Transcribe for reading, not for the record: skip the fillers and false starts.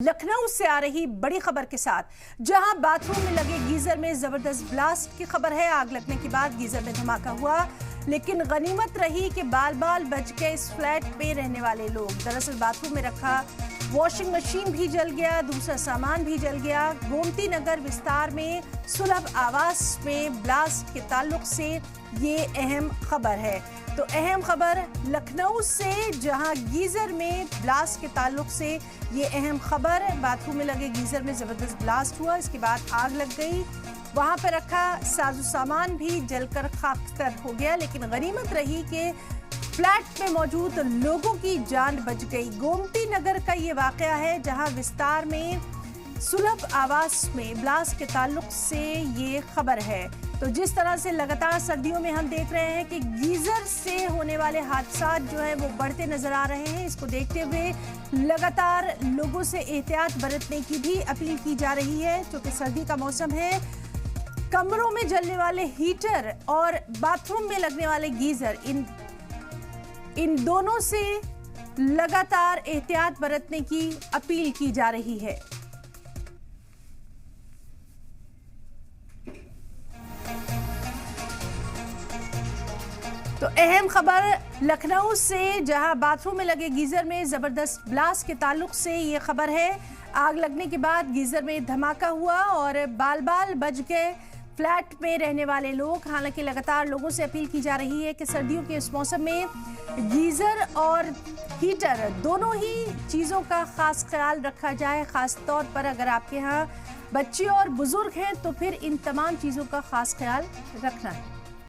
लखनऊ से आ रही बड़ी खबर के साथ, जहां बाथरूम में लगे गीजर में जबरदस्त ब्लास्ट की खबर है। आग लगने के बाद गीजर में धमाका हुआ, लेकिन गनीमत रही कि बाल बाल बच गए इस फ्लैट में रहने वाले लोग। दरअसल बाथरूम में रखा वॉशिंग मशीन भी जल गया, दूसरा सामान भी जल गया। गोमती नगर विस्तार में सुलभ आवास में ब्लास्ट के ताल्लुक से ये अहम खबर है। तो अहम खबर लखनऊ से, जहां गीजर में ब्लास्ट के ताल्लुक से ये अहम खबर। बाथरूम में लगे गीजर में जबरदस्त ब्लास्ट हुआ, इसके बाद आग लग गई। वहां पर रखा साजो सामान भी जलकर खाकतर हो गया, लेकिन गनीमत रही कि फ्लैट में मौजूद लोगों की जान बच गई। गोमती नगर का ये वाकया है, जहां विस्तार में सुलभ आवास में ब्लास्ट के ताल्लुक से ये खबर है। तो जिस तरह से लगातार सर्दियों में हम देख रहे हैं कि गीजर से होने वाले हादसा जो है वो बढ़ते नजर आ रहे हैं, इसको देखते हुए लगातार लोगों से एहतियात बरतने की भी अपील की जा रही है। क्योंकि सर्दी का मौसम है, कमरों में जलने वाले हीटर और बाथरूम में लगने वाले गीजर, इन दोनों से लगातार एहतियात बरतने की अपील की जा रही है। तो अहम खबर लखनऊ से, जहां बाथरूम में लगे गीजर में जबरदस्त ब्लास्ट के ताल्लुक से ये खबर है। आग लगने के बाद गीजर में धमाका हुआ और बाल बाल बच गए फ्लैट में रहने वाले लोग। हालांकि लगातार लोगों से अपील की जा रही है कि सर्दियों के इस मौसम में गीजर और हीटर दोनों ही चीज़ों का खास ख्याल रखा जाए। खास तौर पर अगर आपके यहाँ बच्चे और बुजुर्ग हैं तो फिर इन तमाम चीज़ों का खास ख्याल रखना है।